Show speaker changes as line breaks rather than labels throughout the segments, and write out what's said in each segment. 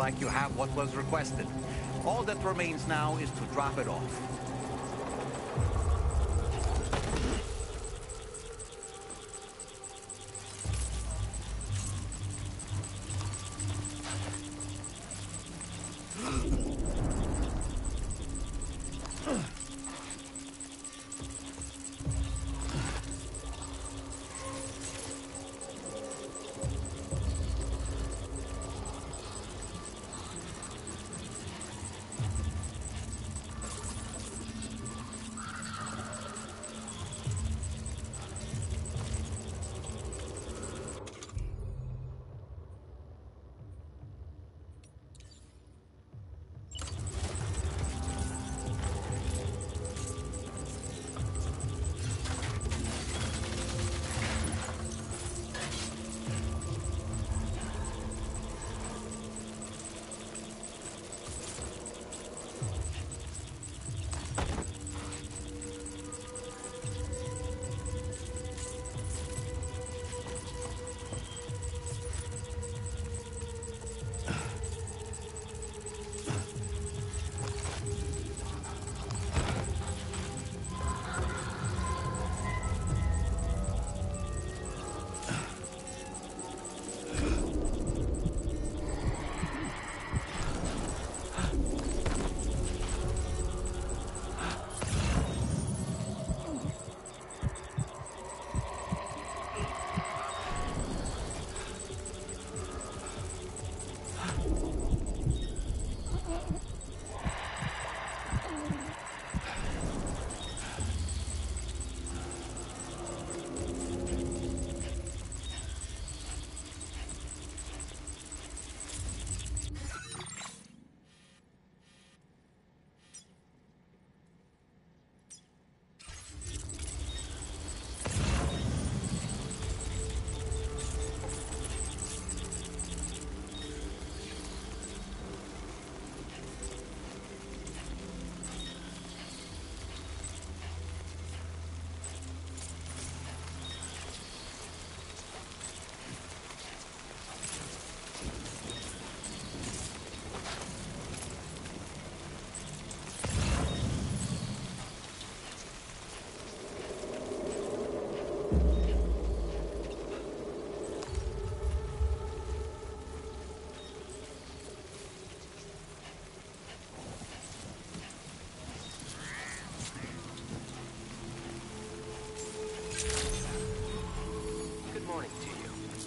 like you have what was requested. All that remains now is to drop it off.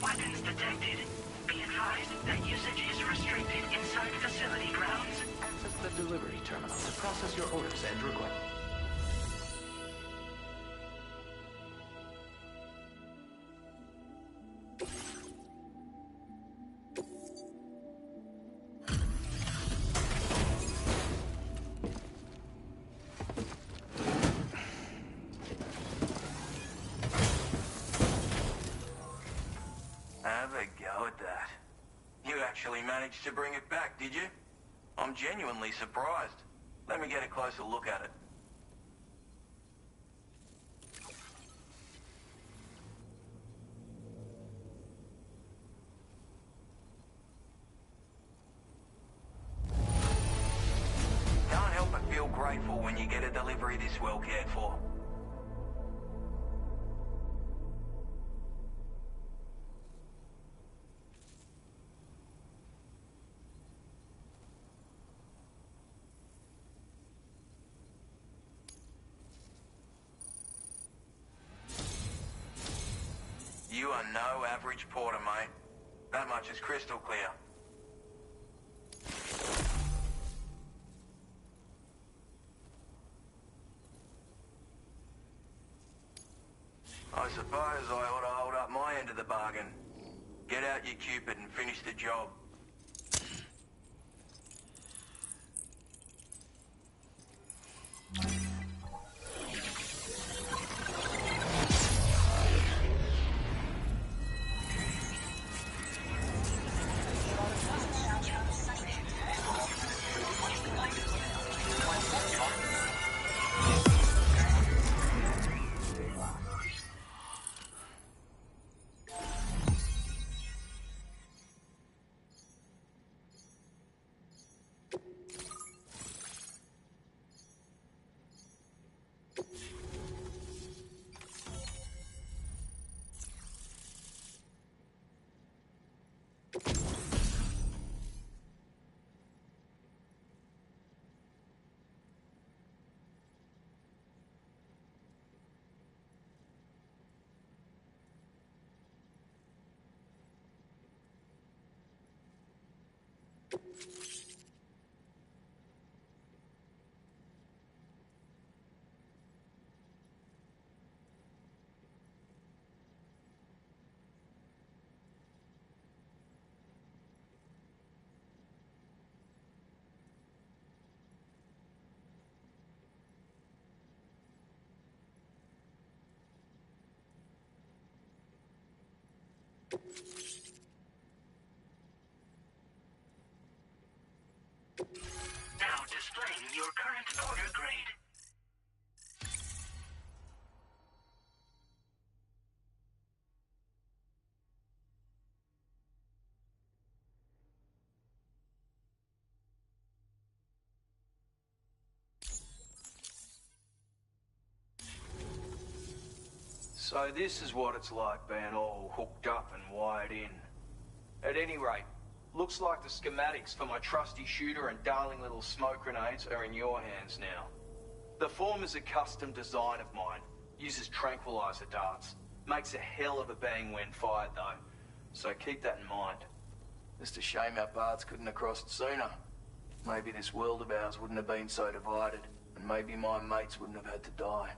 Weapons detected. Be advised that usage is restricted inside facility grounds.
Access the delivery terminal to process your orders and request.
Have a go at that. You actually managed to bring it back, did you? I'm genuinely surprised. Let me get a closer look at it. Can't help but feel grateful when you get a delivery this well cared for. You are no average porter, mate. That much is crystal clear. I suppose I ought to hold up my end of the bargain. Get out your Cupid and finish the job.
Now displaying your current order grade.
So this is what it's like being all hooked up and wired in. At any rate, looks like the schematics for my trusty shooter and darling little smoke grenades are in your hands now. The former's a custom design of mine, uses tranquilizer darts. Makes a hell of a bang when fired though, so keep that in mind. Just a shame our paths couldn't have crossed sooner. Maybe this world of ours wouldn't have been so divided, and maybe my mates wouldn't have had to die.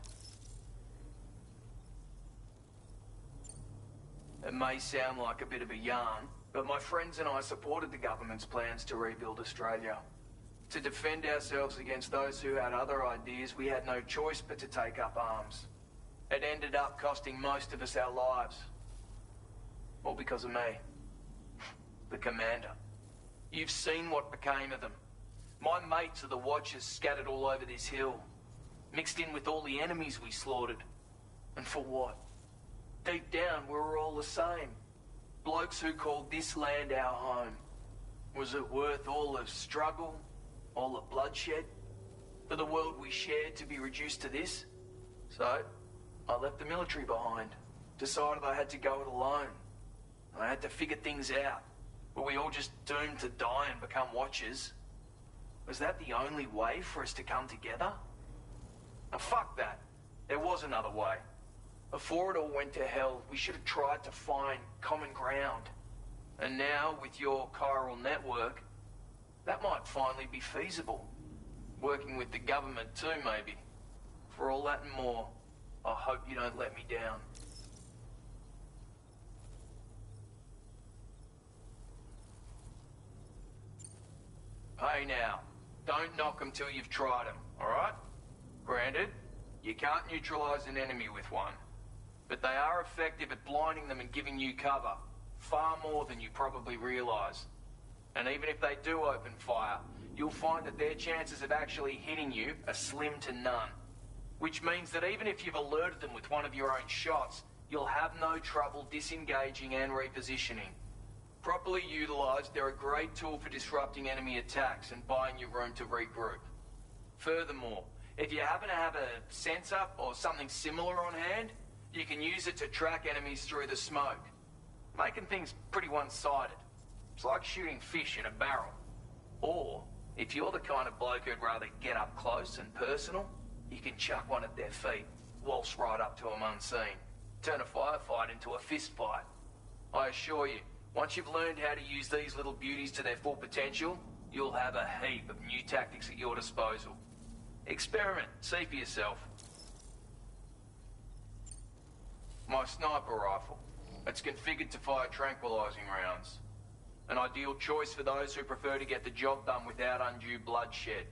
It may sound like a bit of a yarn, but my friends and I supported the government's plans to rebuild Australia. To defend ourselves against those who had other ideas, we had no choice but to take up arms. It ended up costing most of us our lives. All because of me. The commander. You've seen what became of them. My mates are the Watchers scattered all over this hill, mixed in with all the enemies we slaughtered. And for what? Deep down, we were all the same. Blokes who called this land our home. Was it worth all the struggle, all the bloodshed, for the world we shared to be reduced to this? So, I left the military behind. Decided I had to go it alone. I had to figure things out. Were we all just doomed to die and become Watchers? Was that the only way for us to come together? Now, fuck that. There was another way. Before it all went to hell, we should have tried to find common ground. And now, with your chiral network, that might finally be feasible. Working with the government too, maybe. For all that and more, I hope you don't let me down. Hey now, don't knock them till you've tried them, alright? Granted, you can't neutralize an enemy with one. But they are effective at blinding them and giving you cover. Far more than you probably realize. And even if they do open fire, you'll find that their chances of actually hitting you are slim to none. Which means that even if you've alerted them with one of your own shots, you'll have no trouble disengaging and repositioning. Properly utilized, they're a great tool for disrupting enemy attacks and buying you room to regroup. Furthermore, if you happen to have a sensor or something similar on hand, you can use it to track enemies through the smoke, making things pretty one-sided. It's like shooting fish in a barrel. Or, if you're the kind of bloke who'd rather get up close and personal, you can chuck one at their feet, waltz right up to them unseen, turn a firefight into a fist fight. I assure you, once you've learned how to use these little beauties to their full potential, you'll have a heap of new tactics at your disposal. Experiment, see for yourself. My sniper rifle. It's configured to fire tranquilizing rounds. An ideal choice for those who prefer to get the job done without undue bloodshed.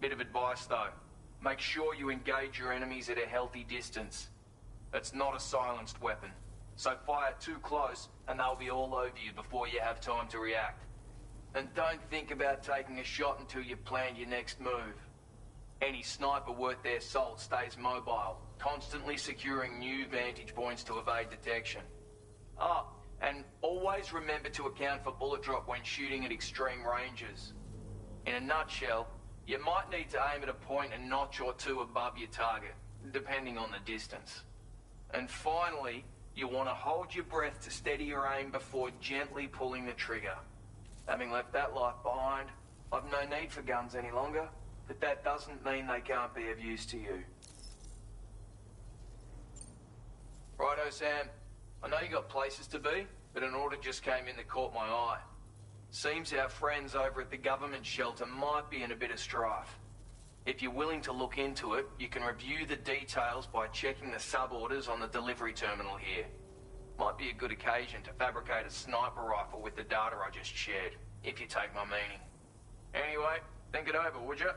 Bit of advice though. Make sure you engage your enemies at a healthy distance. It's not a silenced weapon, so fire too close and they'll be all over you before you have time to react. And don't think about taking a shot until you've planned your next move. Any sniper worth their salt stays mobile, constantly securing new vantage points to evade detection. And always remember to account for bullet drop when shooting at extreme ranges. In a nutshell, you might need to aim at a point a notch or two above your target, depending on the distance. And finally, you want to hold your breath to steady your aim before gently pulling the trigger. Having left that life behind, I've no need for guns any longer. But that doesn't mean they can't be of use to you. Righto, Sam. I know you got places to be, but an order just came in that caught my eye. Seems our friends over at the government shelter might be in a bit of strife. If you're willing to look into it, you can review the details by checking the sub-orders on the delivery terminal here. Might be a good occasion to fabricate a sniper rifle with the data I just shared, if you take my meaning. Anyway, think it over, would you?